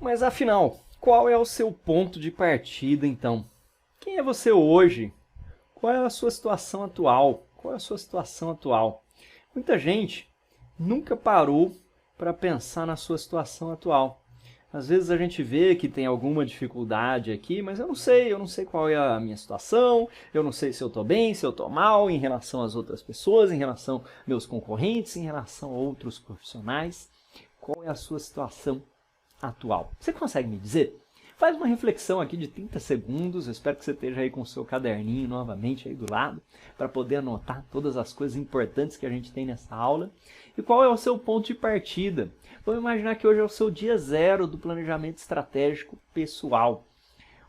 Mas afinal, qual é o seu ponto de partida então? Quem é você hoje? Qual é a sua situação atual? Qual é a sua situação atual? Muita gente nunca parou para pensar na sua situação atual. Às vezes a gente vê que tem alguma dificuldade aqui, mas eu não sei qual é a minha situação, eu não sei se eu estou bem, se eu estou mal em relação às outras pessoas, em relação aos meus concorrentes, em relação a outros profissionais. Qual é a sua situação atual? Você consegue me dizer? Faz uma reflexão aqui de 30 segundos, eu espero que você esteja aí com o seu caderninho novamente aí do lado, para poder anotar todas as coisas importantes que a gente tem nessa aula. E qual é o seu ponto de partida? Vamos imaginar que hoje é o seu dia zero do planejamento estratégico pessoal.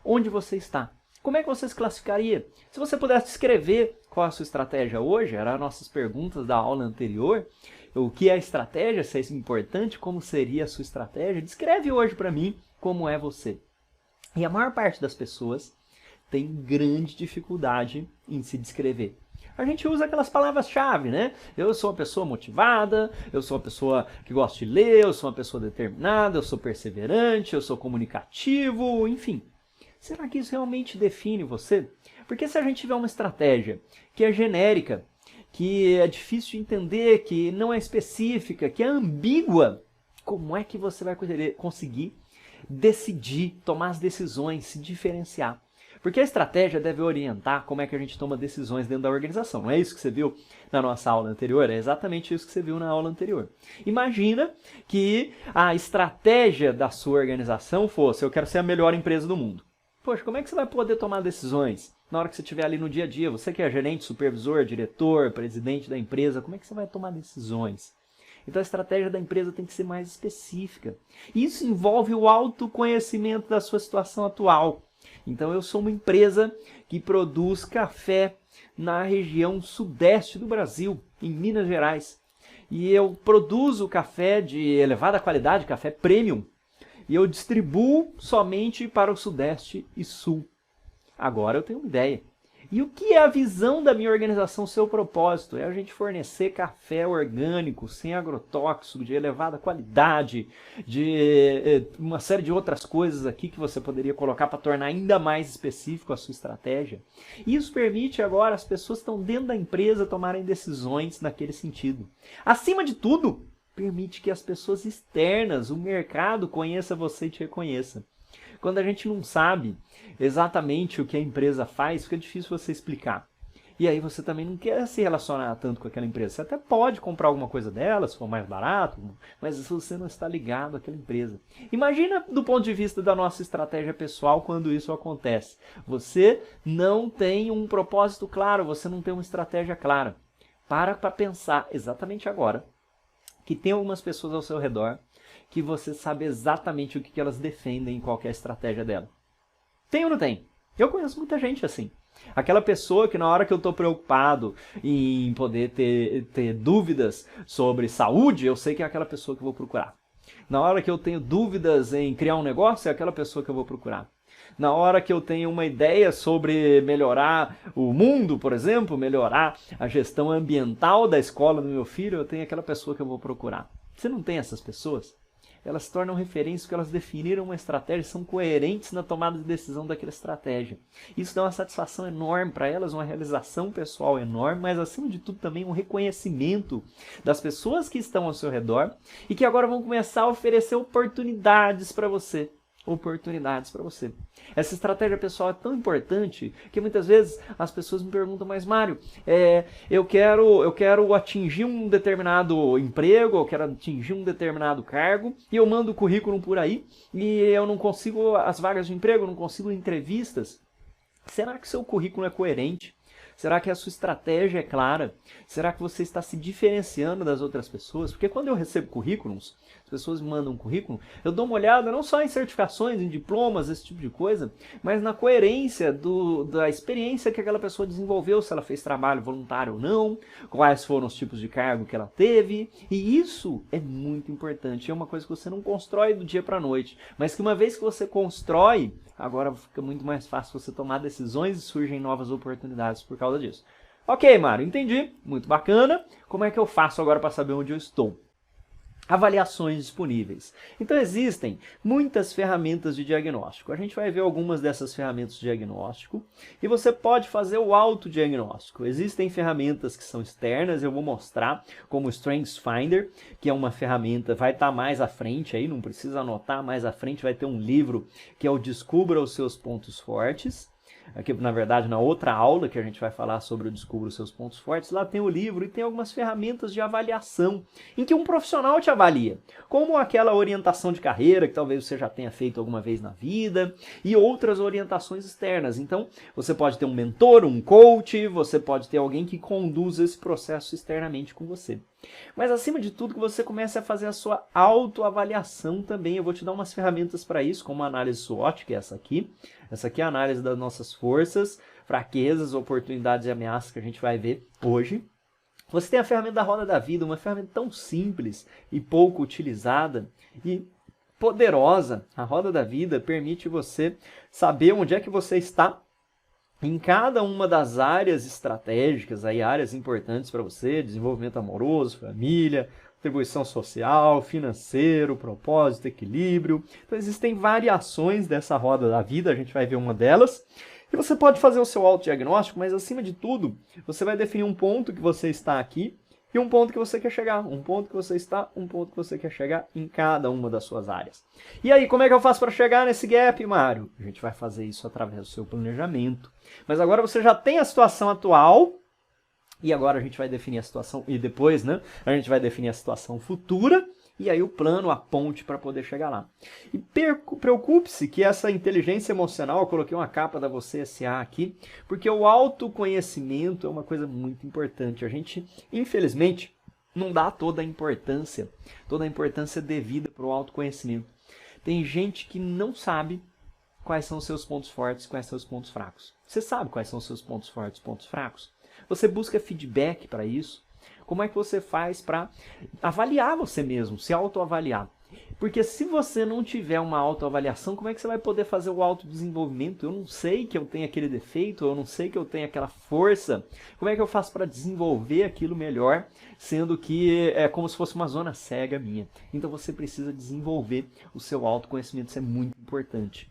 Onde você está? Como é que você se classificaria? Se você pudesse descrever qual é a sua estratégia hoje, eram as nossas perguntas da aula anterior, o que é a estratégia, se é isso importante, como seria a sua estratégia, descreve hoje para mim como é você. E a maior parte das pessoas tem grande dificuldade em se descrever. A gente usa aquelas palavras-chave, né? Eu sou uma pessoa motivada, eu sou uma pessoa que gosta de ler, eu sou uma pessoa determinada, eu sou perseverante, eu sou comunicativo, enfim. Será que isso realmente define você? Porque se a gente tiver uma estratégia que é genérica, que é difícil de entender, que não é específica, que é ambígua, como é que você vai conseguir decidir, tomar as decisões, se diferenciar? Porque a estratégia deve orientar como é que a gente toma decisões dentro da organização. Não é isso que você viu na nossa aula anterior? É exatamente isso que você viu na aula anterior. Imagina que a estratégia da sua organização fosse: eu quero ser a melhor empresa do mundo. Poxa, como é que você vai poder tomar decisões na hora que você estiver ali no dia a dia? Você que é gerente, supervisor, diretor, presidente da empresa, como é que você vai tomar decisões? Então a estratégia da empresa tem que ser mais específica. Isso envolve o autoconhecimento da sua situação atual. Então eu sou uma empresa que produz café na região sudeste do Brasil, em Minas Gerais. E eu produzo café de elevada qualidade, café premium, e eu distribuo somente para o sudeste e sul. Agora eu tenho uma ideia. E o que é a visão da minha organização, seu propósito? É a gente fornecer café orgânico, sem agrotóxico, de elevada qualidade, de uma série de outras coisas aqui que você poderia colocar para tornar ainda mais específico a sua estratégia. Isso permite agora as pessoas que estão dentro da empresa tomarem decisões naquele sentido. Acima de tudo, permite que as pessoas externas, o mercado, conheça você e te reconheça. Quando a gente não sabe exatamente o que a empresa faz, fica difícil você explicar. E aí você também não quer se relacionar tanto com aquela empresa. Você até pode comprar alguma coisa dela, se for mais barato, mas você não está ligado àquela empresa. Imagina do ponto de vista da nossa estratégia pessoal quando isso acontece. Você não tem um propósito claro, você não tem uma estratégia clara. Para pensar exatamente agora que tem algumas pessoas ao seu redor que você sabe exatamente o que elas defendem em qualquer estratégia dela. Tem ou não tem? Eu conheço muita gente assim. Aquela pessoa que na hora que eu estou preocupado em poder ter dúvidas sobre saúde, eu sei que é aquela pessoa que eu vou procurar. Na hora que eu tenho dúvidas em criar um negócio, é aquela pessoa que eu vou procurar. Na hora que eu tenho uma ideia sobre melhorar o mundo, por exemplo, melhorar a gestão ambiental da escola do meu filho, eu tenho aquela pessoa que eu vou procurar. Você não tem essas pessoas? Elas se tornam referências porque elas definiram uma estratégia e são coerentes na tomada de decisão daquela estratégia. Isso dá uma satisfação enorme para elas, uma realização pessoal enorme, mas acima de tudo também um reconhecimento das pessoas que estão ao seu redor e que agora vão começar a oferecer oportunidades para você. Essa estratégia pessoal é tão importante que muitas vezes as pessoas me perguntam: mas Mário, eu quero atingir um determinado emprego, eu quero atingir um determinado cargo e eu mando o currículo por aí e eu não consigo as vagas de emprego, eu não consigo entrevistas. Será que seu currículo é coerente? Será que a sua estratégia é clara? Será que você está se diferenciando das outras pessoas? Porque quando eu recebo currículos, as pessoas me mandam um currículo, eu dou uma olhada não só em certificações, em diplomas, esse tipo de coisa, mas na coerência da experiência que aquela pessoa desenvolveu, se ela fez trabalho voluntário ou não, quais foram os tipos de cargo que ela teve. E isso é muito importante. É uma coisa que você não constrói do dia para a noite, mas que uma vez que você constrói, agora fica muito mais fácil você tomar decisões e surgem novas oportunidades por causa disso. Ok, Mário, entendi. Muito bacana. Como é que eu faço agora para saber onde eu estou? avaliações disponíveis. Então existem muitas ferramentas de diagnóstico. A gente vai ver algumas dessas ferramentas de diagnóstico e você pode fazer o autodiagnóstico. Existem ferramentas que são externas, eu vou mostrar, como o StrengthsFinder, que é uma ferramenta, vai estar mais à frente aí, não precisa anotar, mais à frente vai ter um livro que é o Descubra os Seus Pontos Fortes. Aqui, na verdade, na outra aula que a gente vai falar sobre o Descubra os Seus Pontos Fortes, lá tem o livro e tem algumas ferramentas de avaliação em que um profissional te avalia, como aquela orientação de carreira que talvez você já tenha feito alguma vez na vida e outras orientações externas. Então, você pode ter um mentor, um coach, você pode ter alguém que conduza esse processo externamente com você. Mas, acima de tudo, que você comece a fazer a sua autoavaliação também. Eu vou te dar umas ferramentas para isso, como a análise SWOT, que é essa aqui. Essa aqui é a análise das nossas forças, fraquezas, oportunidades e ameaças que a gente vai ver hoje. Você tem a ferramenta da Roda da Vida, uma ferramenta tão simples e pouco utilizada e poderosa. A Roda da Vida permite você saber onde é que você está em cada uma das áreas estratégicas, aí, áreas importantes para você, desenvolvimento amoroso, família, contribuição social, financeiro, propósito, equilíbrio. Então existem variações dessa roda da vida, a gente vai ver uma delas. E você pode fazer o seu autodiagnóstico, mas acima de tudo, você vai definir um ponto que você está aqui e um ponto que você quer chegar. Um ponto que você está, um ponto que você quer chegar em cada uma das suas áreas. E aí, como é que eu faço para chegar nesse gap, Mário? A gente vai fazer isso através do seu planejamento. Mas agora você já tem a situação atual. E agora a gente vai definir a situação, e depois, né, a gente vai definir a situação futura, e aí o plano, a ponte para poder chegar lá. E preocupe-se que essa inteligência emocional, eu coloquei uma capa da Você S.A. aqui, porque o autoconhecimento é uma coisa muito importante. A gente, infelizmente, não dá toda a importância devida para o autoconhecimento. Tem gente que não sabe quais são os seus pontos fortes, quais são os pontos fracos. Você sabe quais são os seus pontos fortes, pontos fracos? Você busca feedback para isso? Como é que você faz para avaliar você mesmo, se autoavaliar? Porque se você não tiver uma autoavaliação, como é que você vai poder fazer o autodesenvolvimento? Eu não sei que eu tenho aquele defeito, eu não sei que eu tenho aquela força. Como é que eu faço para desenvolver aquilo melhor, sendo que é como se fosse uma zona cega minha? Então você precisa desenvolver o seu autoconhecimento, isso é muito importante.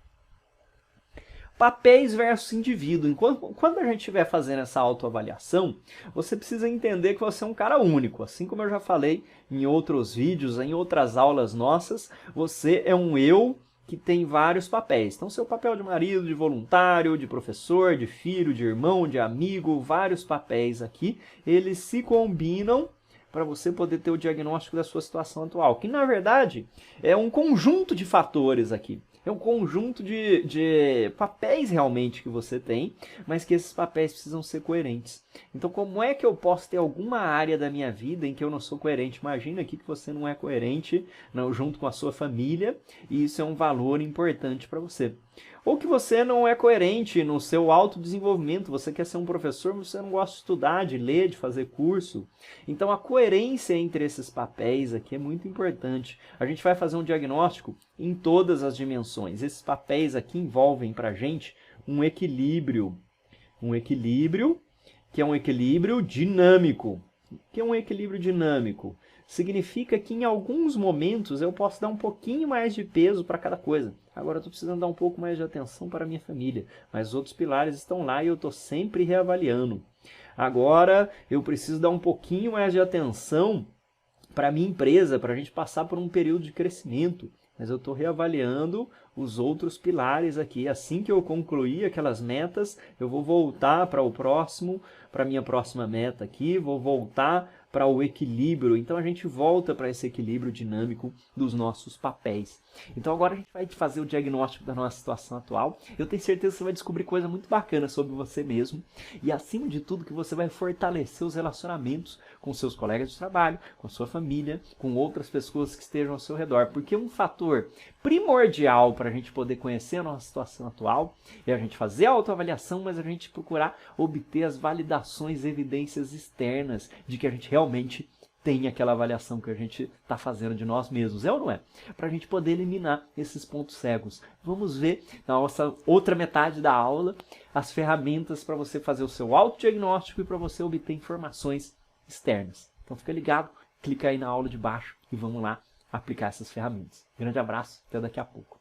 Papéis versus indivíduo. Quando a gente estiver fazendo essa autoavaliação, você precisa entender que você é um cara único. Assim como eu já falei em outros vídeos, em outras aulas nossas, você é um eu que tem vários papéis. Então, seu papel de marido, de voluntário, de professor, de filho, de irmão, de amigo, vários papéis aqui, eles se combinam para você poder ter o diagnóstico da sua situação atual, que na verdade é um conjunto de fatores aqui. É um conjunto de papéis realmente que você tem, mas que esses papéis precisam ser coerentes. Então, como é que eu posso ter alguma área da minha vida em que eu não sou coerente? Imagina aqui que você não é coerente junto com a sua família, e isso é um valor importante para você. Ou que você não é coerente no seu autodesenvolvimento, você quer ser um professor, mas você não gosta de estudar, de ler, de fazer curso. Então a coerência entre esses papéis aqui é muito importante. A gente vai fazer um diagnóstico em todas as dimensões. Esses papéis aqui envolvem para a gente um equilíbrio. Um equilíbrio que é um equilíbrio dinâmico. O que é um equilíbrio dinâmico? Significa que em alguns momentos eu posso dar um pouquinho mais de peso para cada coisa. Agora eu estou precisando dar um pouco mais de atenção para a minha família, mas os outros pilares estão lá e eu estou sempre reavaliando. Agora eu preciso dar um pouquinho mais de atenção para a minha empresa, para a gente passar por um período de crescimento. Mas eu estou reavaliando os outros pilares aqui. Assim que eu concluir aquelas metas, eu vou voltar para a minha próxima meta aqui, vou voltar para o equilíbrio. Então a gente volta para esse equilíbrio dinâmico dos nossos papéis. Então agora a gente vai fazer o diagnóstico da nossa situação atual. Eu tenho certeza que você vai descobrir coisa muito bacana sobre você mesmo. E acima de tudo que você vai fortalecer os relacionamentos com seus colegas de trabalho, com a sua família, com outras pessoas que estejam ao seu redor. Porque um fator primordial para a gente poder conhecer a nossa situação atual é a gente fazer a autoavaliação, mas a gente procurar obter as validações, evidências externas de que a gente realmente tem aquela avaliação que a gente está fazendo de nós mesmos, é ou não é? Para a gente poder eliminar esses pontos cegos. Vamos ver na nossa outra metade da aula as ferramentas para você fazer o seu autodiagnóstico e para você obter informações externas. Então fica ligado, clica aí na aula de baixo e vamos lá aplicar essas ferramentas. Grande abraço, até daqui a pouco.